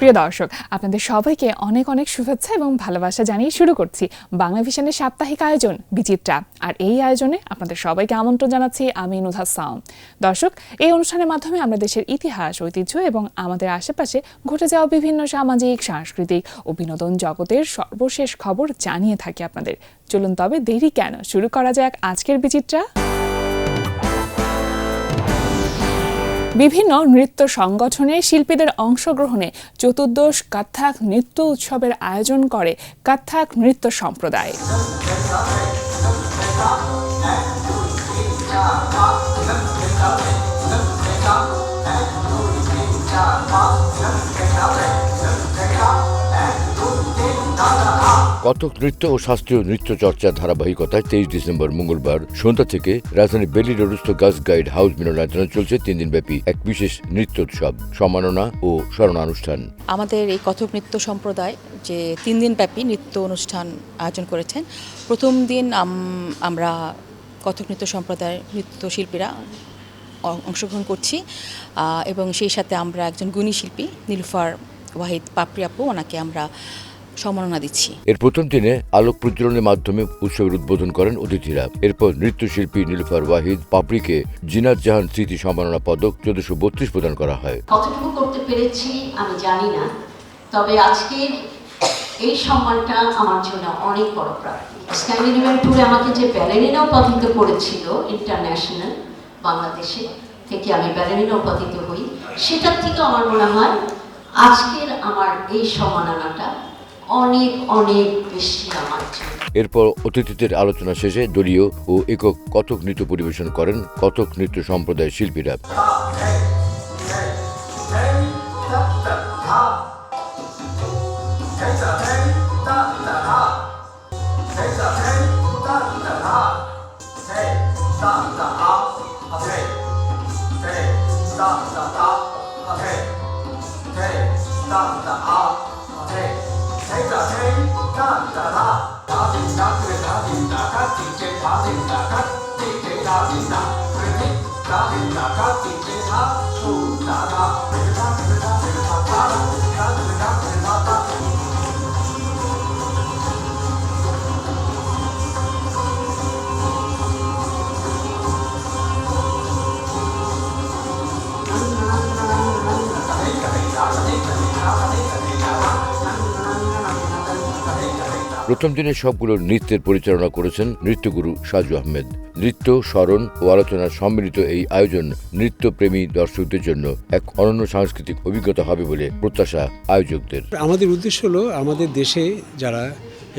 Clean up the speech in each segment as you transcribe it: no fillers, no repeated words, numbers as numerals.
প্রিয় দর্শক, আপনাদের সবাইকে অনেক অনেক শুভেচ্ছা এবং ভালোবাসা জানিয়ে শুরু করছি বাংলা ভিশনের সাপ্তাহিক আয়োজন বিচিত্রা। আর এই আয়োজনে আপনাদের সবাইকে আমন্ত্রণ জানাচ্ছি আমি নুধা সাউম। দর্শক, এই অনুষ্ঠানের মাধ্যমে আমরা দেশের ইতিহাস, ঐতিহ্য এবং আমাদের আশেপাশে ঘটে যাওয়া বিভিন্ন সামাজিক, সাংস্কৃতিক ও বিনোদন জগতের সর্বশেষ খবর জানিয়ে থাকি আপনাদের। চলুন তবে দেরি কেন, শুরু করা যাক আজকের বিচিত্রা। বিভিন্ন নৃত্য সংগঠনে শিল্পীদের অংশগ্রহণে চতুর্দশ কত্থক নৃত্য উৎসবের আয়োজন করে কত্থক নৃত্য সম্প্রদায়। কত্থক নৃত্য ও শাস্ত্রীয় নৃত্য চর্চার ধারাবাহিকতায় 23 ডিসেম্বর মঙ্গলবার সন্ধ্যা থেকে রাজধানী বেলি রোডস্থ গার্লস গাইড হাউস মিলনায়তনে চলছে 3 দিনব্যাপী এক বিশেষ নৃত্যোৎসব, সম্মাননা ও স্মরণানুষ্ঠান। আমাদের এই কত্থক নৃত্য সম্প্রদায় যে 3 দিনব্যাপী নৃত্য অনুষ্ঠান আয়োজন করেছেন। প্রথম দিন আমরা কত্থক নৃত্য সম্প্রদায়ের নৃত্যশিল্পীরা অংশগ্রহণ করছি এবং সেই সাথে আমরা একজন গুণী শিল্পী নীলুফার ওয়াহিদ পাপড়ি আপু, ওনাকে আমরা সম্মাননা দিচ্ছি। এর প্রথম দিনে আলোক প্রজ্বলনের মাধ্যমে উৎসবের উদ্বোধন করেন অতিথিরা। এরপর নৃত্যশিল্পী নীলুফার ওয়াহিদ পাপড়িকে জিনাত জাহান স্মৃতি সম্মাননা পদক 1432 প্রদান করা হয়। কতটুকু করতে পেরেছি আমি জানি না, তবে আজকের এই সম্মানটা আমার জন্য অনেক বড় প্রাপ্তি। স্ক্যান্ডিনেভিয়ান ট্যুরে আমাকে যে ব্যালেরিনা উপাধিত করেছিল ইন্টারন্যাশনাল, বাংলাদেশে থেকে আমি ব্যালেরিনা উপাধিত হই, সেটার থেকে আমার মনে হয় আজকের আমার এই সম্মাননাটা অনেক অনেক বেশি আমার জন্য। এরপর অতিথিদের আলোচনা শেষে দলীয় ও একক কত্থক নৃত্য পরিবেশন করেন কত্থক নৃত্য সম্প্রদায়ের শিল্পীরা। প্রথম দিনে সবগুলো নৃত্যের পরিচালনা করেছেন নৃত্যগুরু সাজু আহমেদ। নৃত্য, স্মরণ ও আলোচনার সম্মিলিত এই আয়োজন নৃত্যপ্রেমী দর্শকদের জন্য এক অনন্য সাংস্কৃতিক অভিজ্ঞতা হবে বলে প্রত্যাশা আয়োজকদের। আমাদের উদ্দেশ্য হলো আমাদের দেশে যারা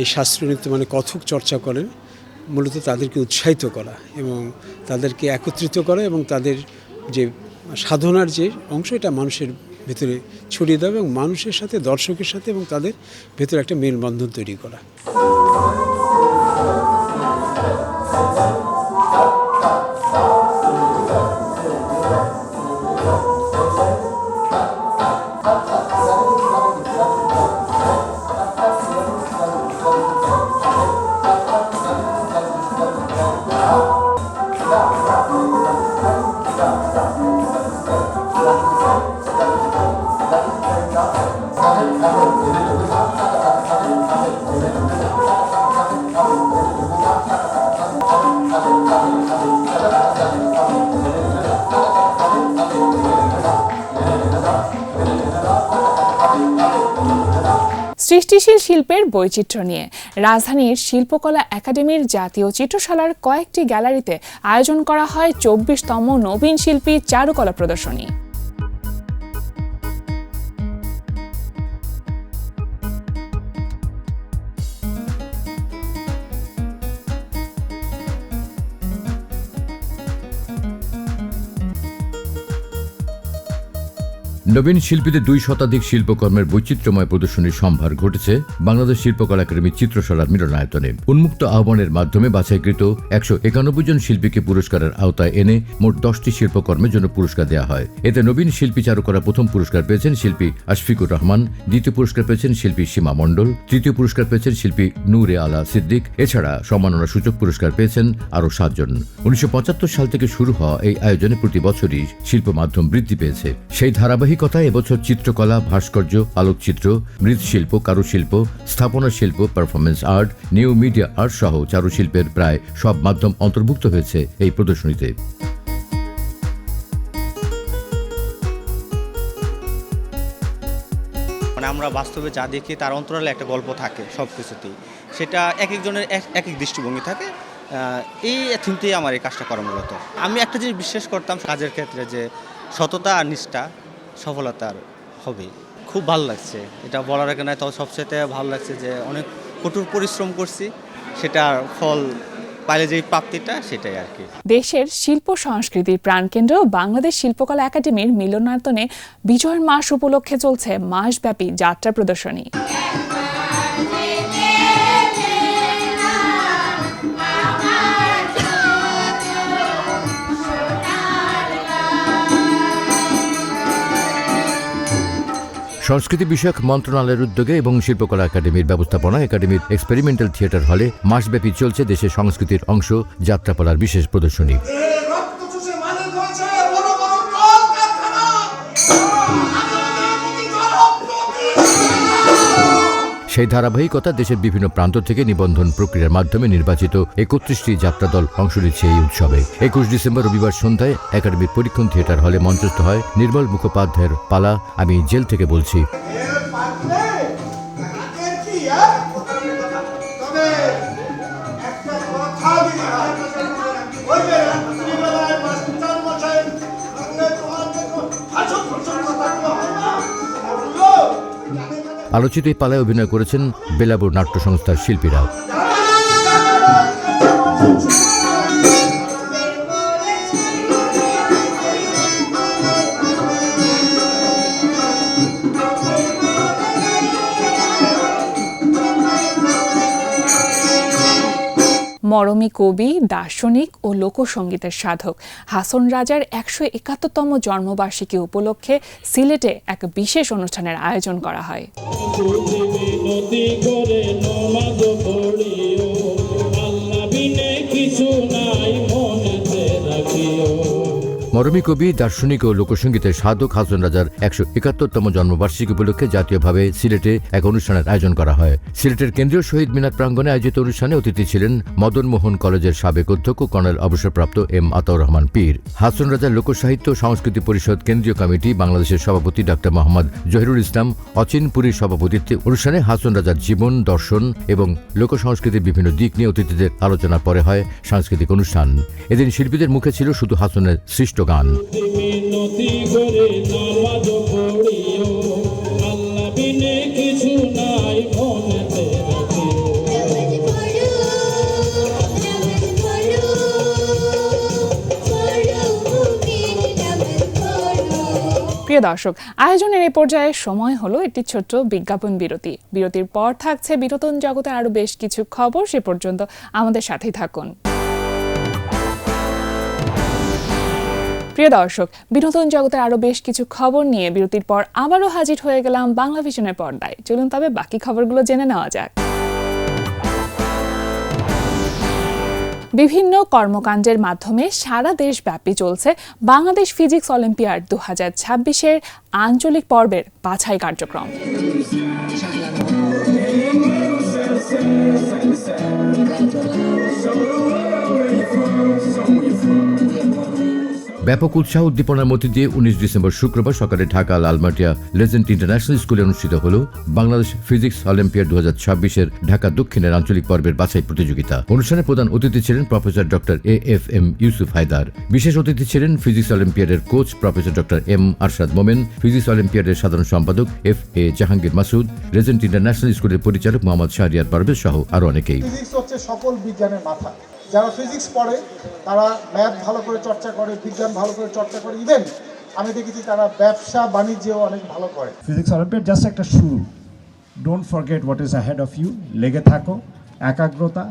এই শাস্ত্রীয় নৃত্য মানে কত্থক চর্চা করেন, মূলত তাদেরকে উৎসাহিত করা এবং তাদেরকে একত্রিত করা এবং তাদের যে সাধনার যে অংশ এটা মানুষের ভেতরে ছড়িয়ে দেওয়া এবং মানুষের সাথে, দর্শকের সাথে এবং তাদের ভেতরে একটা মেলবন্ধন তৈরি করা। সৃষ্টিশীল শিল্পের বৈচিত্র্য নিয়ে রাজধানীর শিল্পকলা একাডেমির জাতীয় চিত্রশালার কয়েকটি গ্যালারিতে আয়োজন করা হয় 24তম নবীন শিল্পী চারুকলা প্রদর্শনী। নবীন শিল্পীদের 2 শতাধিক শিল্পকর্মের বৈচিত্র্যময় প্রদর্শনীর সম্ভার ঘটেছে বাংলাদেশ শিল্পকলা একাডেমির চিত্রশালার মিলনায়তনে। উন্মুক্ত আহ্বানের মাধ্যমে বাছাইকৃত 191 জন শিল্পীকে পুরস্কারের আওতায় এনে মোট 10টি শিল্পকর্মের জন্য পুরস্কার দেওয়া হয়। এতে নবীন শিল্পী চারুকলা প্রথম পুরস্কার পেয়েছেন শিল্পী আশফিকুর রহমান, দ্বিতীয় পুরস্কার পেয়েছেন শিল্পী সীমা মণ্ডল, তৃতীয় পুরস্কার পেয়েছেন শিল্পী নূরে আলা সিদ্দিক। এছাড়া সম্মাননা সূচক পুরস্কার পেয়েছেন আরও 7 জন। 1975 সাল থেকে শুরু হওয়া এই আয়োজনে প্রতি বছরই শিল্প মাধ্যম বৃদ্ধি পেয়েছে। সেই ধারাবাহিক ধারাবাহিকতা এবছর চিত্রকলা, ভাস্কর্য, আলোকচিত্র, মৃৎশিল্প, কারুশিল্প, স্থাপনা শিল্প, performance art, new media art সহ চারুশিল্পের প্রায় সব মাধ্যম অন্তর্ভুক্ত হয়েছে এই প্রদর্শনীতে। আমরা বাস্তবে যা দেখি তার অন্তরালে একটা গল্প থাকে সব কিছুতেই, সেটা এক একজনের এক এক দৃষ্টিভঙ্গি থাকে। এই থিমতেই আমার এই কাজটা করা মূলত। আমি একটা জিনিস বিশ্বাস করতাম কাজের ক্ষেত্রে, যে সততা আর নিষ্ঠা সফলতার হবে। খুব ভালো লাগছে, এটা বলার আগে নয়, তবে সবচেয়ে ভালো লাগছে যে অনেক কঠোর পরিশ্রম করছি, সেটার ফল পাইলে যেই প্রাপ্তিটা সেটাই আর কি। দেশের শিল্প সংস্কৃতির প্রাণকেন্দ্র বাংলাদেশ শিল্পকলা একাডেমির মিলনায়তনে বিজয়ের মাস উপলক্ষে চলছে মাসব্যাপী যাত্রা প্রদর্শনী। সংস্কৃতি বিষয়ক মন্ত্রণালয়ের উদ্যোগে এবং শিল্পকলা একাডেমির ব্যবস্থাপনা একাডেমির এক্সপেরিমেন্টাল থিয়েটার হলে মাসব্যাপী চলছে দেশের সংস্কৃতির অংশ যাত্রাপালার বিশেষ প্রদর্শনী। সেই ধারাবাহিকতা দেশের বিভিন্ন প্রান্ত থেকে নিবন্ধন প্রক্রিয়ার মাধ্যমে নির্বাচিত 31টি যাত্রাদল অংশ নিচ্ছে এই উৎসবে। 21 ডিসেম্বর রবিবার সন্ধ্যায় একাডেমির পরীক্ষণ থিয়েটার হলে মঞ্চস্থ হয় নির্মল মুখোপাধ্যায়ের পালা আমি জেল থেকে বলছি। আলোচিত এই পালায় অভিনয় করেছেন বেলাবুর নাট্য সংস্থার শিল্পীরা। মরমী কবি, দার্শনিক ও লোকসঙ্গীতের সাধক হাসন রাজার 171তম জন্মবার্ষিকী উপলক্ষে সিলেটে এক বিশেষ অনুষ্ঠানের আয়োজন করা হয়। মরমী কবি, দার্শনিক ও লোকসঙ্গীতের সাধক হাসন রাজার 171তম জন্মবার্ষিকী উপলক্ষে জাতীয়ভাবে সিলেটে এক অনুষ্ঠানের আয়োজন করা হয়। সিলেটের কেন্দ্রীয় শহীদ মিনার প্রাঙ্গণে আয়োজিত অনুষ্ঠানে অতিথি ছিলেন মদন মোহন কলেজের সাবেক অধ্যক্ষ কর্নেল অবসরপ্রাপ্ত এম আতাউর রহমান পীর। হাসন রাজার লোকসাহিত্য সংস্কৃতি পরিষদ কেন্দ্রীয় কমিটি বাংলাদেশের সভাপতি ডাক্তার মোহাম্মদ জহিরুল ইসলাম অচিনপুরীর সভাপতিত্বে অনুষ্ঠানে হাসন রাজার জীবন, দর্শন এবং লোকসংস্কৃতির বিভিন্ন দিক নিয়ে অতিথিদের আলোচনার পরে হয় সাংস্কৃতিক অনুষ্ঠান। এদিন শিল্পীদের মুখে ছিল শুধু হাসনের সৃষ্ট গান। প্রিয় দর্শক, আয়োজনের এই পর্যায়ে সময় হলো একটি ছোট্ট বিজ্ঞাপন বিরতি। বিরতির পর থাকছে বিনোদন জগতের আরো বেশ কিছু খবর। সে পর্যন্ত আমাদের সাথেই থাকুন। প্রিয় দর্শক, বিনোদন জগতের আরো বেশ কিছু খবর নিয়ে বিরতির পর আবারও হাজির হয়ে গেলাম বাংলা ভিশনের পর্দায়। চলুন তবে বাকি খবরগুলো জেনে নেওয়া যাক। বিভিন্ন কর্মকাণ্ডের মাধ্যমে সারা দেশব্যাপী চলছে বাংলাদেশ ফিজিক্স অলিম্পিয়াড 2026-এর আঞ্চলিক পর্বের বাছাই কার্যক্রম। ব্যাপক উৎসাহ উদ্দীপনার মধ্যে দিয়ে 19 ডিসেম্বর শুক্রবার সকালে ঢাকা লালমাটিয়া লেজেন্ড ইন্টারন্যাশনাল স্কুলে অনুষ্ঠিত হল বাংলাদেশ ফিজিক্স অলিম্পিয়াড 2026-এর ঢাকা দক্ষিণের আঞ্চলিক পর্বের বাছাই প্রতিযোগিতা। অনুষ্ঠানে প্রধান অতিথি ছিলেন professor doctor AFM Yusuf Haider. বিশেষ অতিথি ছিলেন ফিজিক্স অলিম্পিয়াডের coach professor doctor M Arshad Momen, physics অলিম্পিয়াডের সাধারণ সম্পাদক FA Jahangir Masud, legend international স্কুলের পরিচালক মোহাম্মদ শাহরিয়ার পারভেজ সহ আরো অনেকেই। ফিজিক্স হচ্ছে সকল বিজ্ঞানের মাথা। যারা ফিজিক্স পড়ে তারা ম্যাথ ভালো করে চর্চা করে, বিজ্ঞান ভালো করে চর্চা করে, ইভেন আমি দেখেছি তারা ব্যবসা বাণিজ্যেও অনেক ভালো করে। ফিজিক্স অলিম্পিয়াড জাস্ট একটা শুরু। Don't forget what is ahead of you. লেগে থাকো, একাগ্রতা,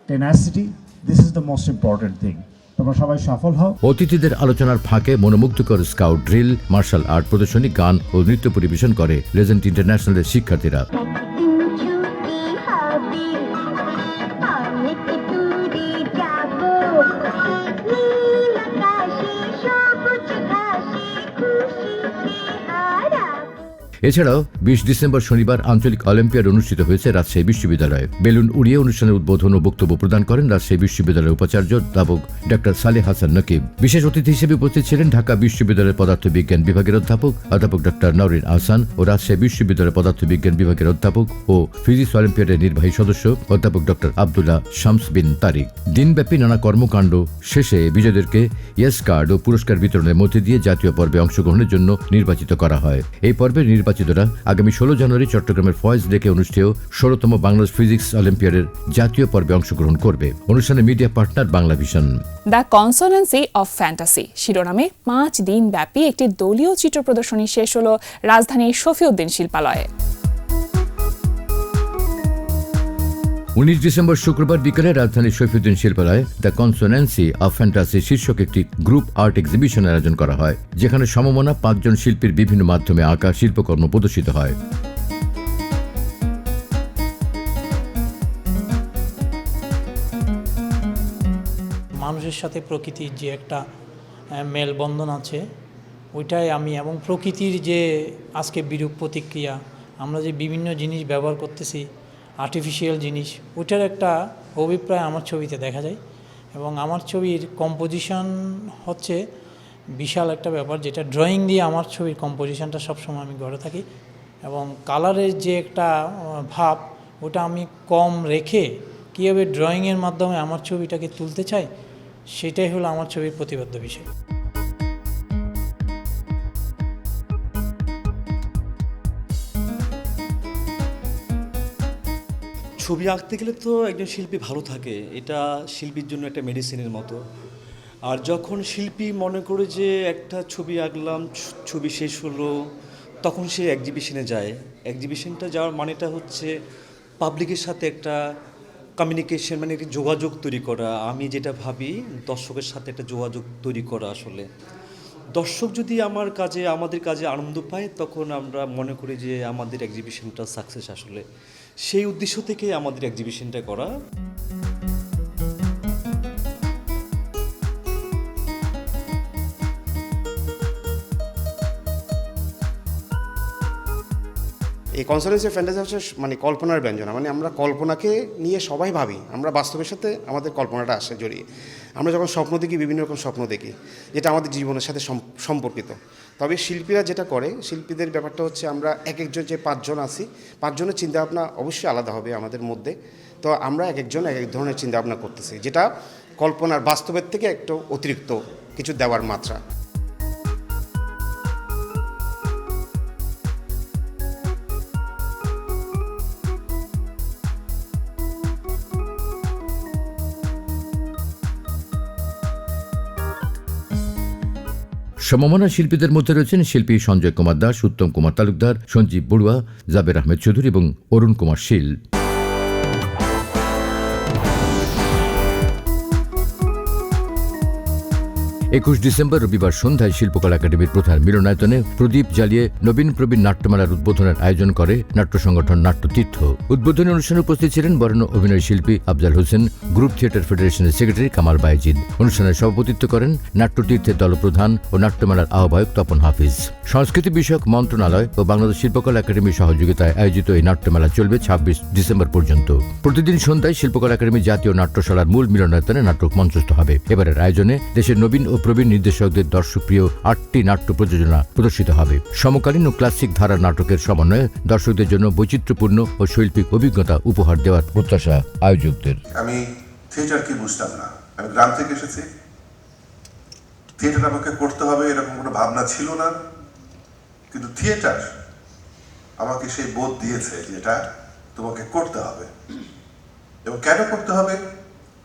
tenacity, this is the most important thing. তোমরা সবাই সফল হও। অতিথিদের আলোচনার ফাঁকে মনোমুগ্ধকর স্কাউট ড্রিল, মার্শাল আর্ট প্রদর্শনী, গান ও নৃত্য পরিবেশন করে লেজেন্ড ইন্টারন্যাশনালের শিক্ষার্থীরা। এছাড়াও 20 ডিসেম্বর শনিবার আঞ্চলিক অলিম্পিয়াড অনুষ্ঠিত হয়েছে রাজশাহী বিশ্ববিদ্যালয়ে। বেলুন উড়িয়ে অনুষ্ঠানের উদ্বোধন ও বক্তব্য প্রদান করেন রাজশাহী বিশ্ববিদ্যালয়ের উপাচার্য অধ্যাপক ডক্টর সালেহ হাসান নকিব। বিশেষ অতিথি হিসেবে উপস্থিত ছিলেন ঢাকা বিশ্ববিদ্যালয়ের পদার্থবিজ্ঞান বিভাগের অধ্যাপক ডক্টর নওরিন আহসান ও রাজশাহী বিশ্ববিদ্যালয়ের পদার্থবিজ্ঞান বিভাগের অধ্যাপক ও ফিজিক্স অলিম্পিয়াডের নির্বাহী সদস্য অধ্যাপক ডক্টর আব্দুল্লাহ শামস বিন তারিক। দিনব্যাপী নানা কর্মকাণ্ড শেষে বিজয়ীদেরকে ইয়েস কার্ড ও পুরস্কার বিতরণের মধ্যে দিয়ে জাতীয় পর্বে অংশগ্রহণের জন্য নির্বাচিত করা হয়। এই পর্বে নির্বাচিতরা আগামী 16 জানুয়ারি চট্টগ্রামের ফয়েজ লেকে অনুষ্ঠেয় 16তম বাংলাদেশ ফিজিক্স অলিম্পিয়াডের জাতীয় পর্বে অংশগ্রহণ করবে। অনুষ্ঠানে media partner Bangla Vision. The consonancy of fantasy শিরোনামে 5 দিন ব্যাপী একটি দলীয় চিত্র প্রদর্শনী শেষ হল রাজধানীর শফিউদ্দিন শিল্পালয়ে। 19 ডিসেম্বর শুক্রবার বিকেলে রাজধানীর Shafiuddin শিল্পালয়ে the consonancy of fantasy শীর্ষক একটি গ্রুপ আর্ট এক্সিবিশনের আয়োজন করা হয়, যেখানে সমমনা 5 জন শিল্পীর বিভিন্ন মাধ্যমে আঁকা শিল্পকর্ম প্রদর্শিত হয়। মানুষের সাথে প্রকৃতির যে একটা মেলবন্ধন আছে ওইটাই আমি, এবং প্রকৃতির যে আজকে বিরূপ প্রতিক্রিয়া, আমরা যে বিভিন্ন জিনিস ব্যবহার করতেছি আর্টিফিশিয়াল জিনিস, ওইটার একটা অভিপ্রায় আমার ছবিতে দেখা যায়। এবং আমার ছবির কম্পোজিশন হচ্ছে বিশাল একটা ব্যাপার, যেটা ড্রয়িং দিয়ে আমার ছবির কম্পোজিশনটা সবসময় আমি গড়ে থাকি। এবং কালারের যে একটা ভাব, ওটা আমি কম রেখে কীভাবে ড্রয়িংয়ের মাধ্যমে আমার ছবিটাকে তুলতে চাই, সেটাই হলো আমার ছবির প্রতিপাদ্য বিষয়। ছবি আঁকতে গেলে তো একজন শিল্পী ভালো থাকে, এটা শিল্পীর জন্য একটা মেডিসিনের মতো। আর যখন শিল্পী মনে করে যে একটা ছবি আঁকলাম, ছবি শেষ হলো, তখন সে এক্সিবিশনে যায়। এক্সিবিশনটা যাওয়ার মানেটা হচ্ছে পাবলিকের সাথে একটা কমিউনিকেশন, মানে একটি যোগাযোগ তৈরি করা। আমি যেটা ভাবি, দর্শকের সাথে একটা যোগাযোগ তৈরি করা। আসলে দর্শক যদি আমাদের কাজে আনন্দ পায়, তখন আমরা মনে করি যে আমাদের এক্সিবিশনটা সাকসেস। আসলে সেই উদ্দেশ্য থেকে আমাদের এক্সিবিশনটা করা। এই কনসোনেন্সি ফ্যান্টাসি হচ্ছে মানে কল্পনার ব্যঞ্জনা, মানে আমরা কল্পনাকে নিয়ে সবাই ভাবি, আমরা বাস্তবের সাথে আমাদের কল্পনাটা আসে জড়িয়ে। আমরা যখন স্বপ্ন দেখি, বিভিন্ন রকম স্বপ্ন দেখি যেটা আমাদের জীবনের সাথে সম্পর্কিত। তবে শিল্পীরা যেটা করে, শিল্পীদের ব্যাপারটা হচ্ছে আমরা একজন যে 5 জন আছি, 5 জনের চিন্তাভাবনা অবশ্যই আলাদা হবে আমাদের মধ্যে। তো আমরা একজন এক ধরনের চিন্তাভাবনা করতেছি, যেটা কল্পনার বাস্তবের থেকে একটু অতিরিক্ত কিছু দেওয়ার মাত্রা। সমমনা শিল্পীদের মধ্যে রয়েছেন শিল্পী সঞ্জয় কুমার দাস, উত্তম কুমার তালুকদার, সঞ্জীব বড়ুয়া, জাবের আহমেদ চৌধুরী এবং অরুণ কুমার শীল। 21 ডিসেম্বর রবিবার সন্ধ্যায় শিল্পকলা একাডেমির প্রধান মিলনায়তনে প্রদীপ জ্বালিয়ে নবীন প্রবীণ নাট্যমেলার উদ্বোধনের আয়োজন করে নাট্য সংগঠন নাট্যতীর্থ। উদ্বোধনী অনুষ্ঠানে উপস্থিত ছিলেন বরেণ্য অভিনয় শিল্পী আফজাল হোসেন, গ্রুপ থিয়েটার ফেডারেশনের সেক্রেটারি কামাল বায়েজিদ। অনুষ্ঠানে সভাপতিত্ব করেন নাট্যতীর্থের দলপ্রধান ও নাট্যমেলার আহ্বায়ক তপন হাফিজ। সংস্কৃতি বিষয়ক মন্ত্রণালয় ও বাংলাদেশ শিল্পকলা একাডেমির সহযোগিতায় আয়োজিত এই নাট্যমেলা চলবে 26 ডিসেম্বর পর্যন্ত। প্রতিদিন সন্ধ্যায় শিল্পকলা একাডেমি জাতীয় নাট্যশালার মূল মিলনায়তনে নাটক মঞ্চস্থ হবে। এবারের আয়োজনে দেশের নবীন ও প্রবীণ নির্দেশকদের দর্শকপ্রিয় 8টি নাট্য প্রযোজনা প্রদর্শিত হবে। সমকালীন ও ক্লাসিক ধারার নাটকের সমন্বয়ে দর্শকদের জন্য বৈচিত্র্যপূর্ণ ও শৈল্পিক অভিজ্ঞতা উপহার দেওয়ার প্রত্যাশা আয়োজকদের। আমি থিয়েটার কি বুঝতাম না, আমি গ্রাম থেকে এসেছি, থিয়েটার আমাকে করতে হবে এরকম কোনো ভাবনা ছিল না, কিন্তু থিয়েটার আমাকে সেই বোধ দিয়েছে যে এটা তোমাকে করতে হবে, এবং কেন করতে হবে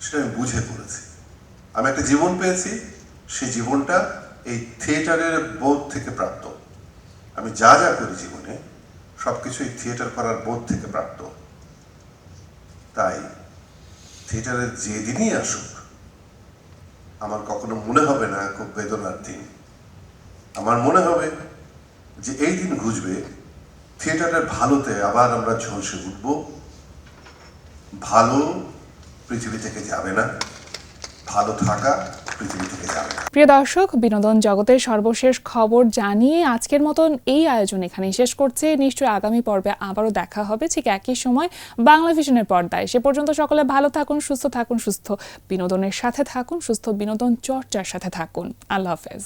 সেটা আমি বুঝে করেছি। আমি একটা জীবন পেয়েছি, সেই জীবনটা এই থিয়েটারের বোধ থেকে প্রাপ্ত। আমি যা যা করি জীবনে সবকিছু এই থিয়েটার করার বোধ থেকে প্রাপ্ত। তাই থিয়েটারের যেদিনই আসুক আমার কখনো মনে হবে না খুব বেদনার দিন। আমার মনে হবে যে এই দিন ঘুচবে, থিয়েটারের ভালোতে আবার আমরা ঝলসে উঠব। ভালো পৃথিবী থেকে যাবে না, ভালো থাকা পৃথিবী থেকে যাবে না। প্রিয় দর্শক, বিনোদন জগতের সর্বশেষ খবর জানিয়ে আজকের মতন এই আয়োজন এখানেই শেষ করছে। নিশ্চয়ই আগামী পর্বে আবারও দেখা হবে ঠিক একই সময় বাংলাভিশনের পর্দায়। সে পর্যন্ত সকলে ভালো থাকুন, সুস্থ বিনোদনের সাথে থাকুন, সুস্থ বিনোদন চর্চার সাথে থাকুন। আল্লাহ হাফেজ।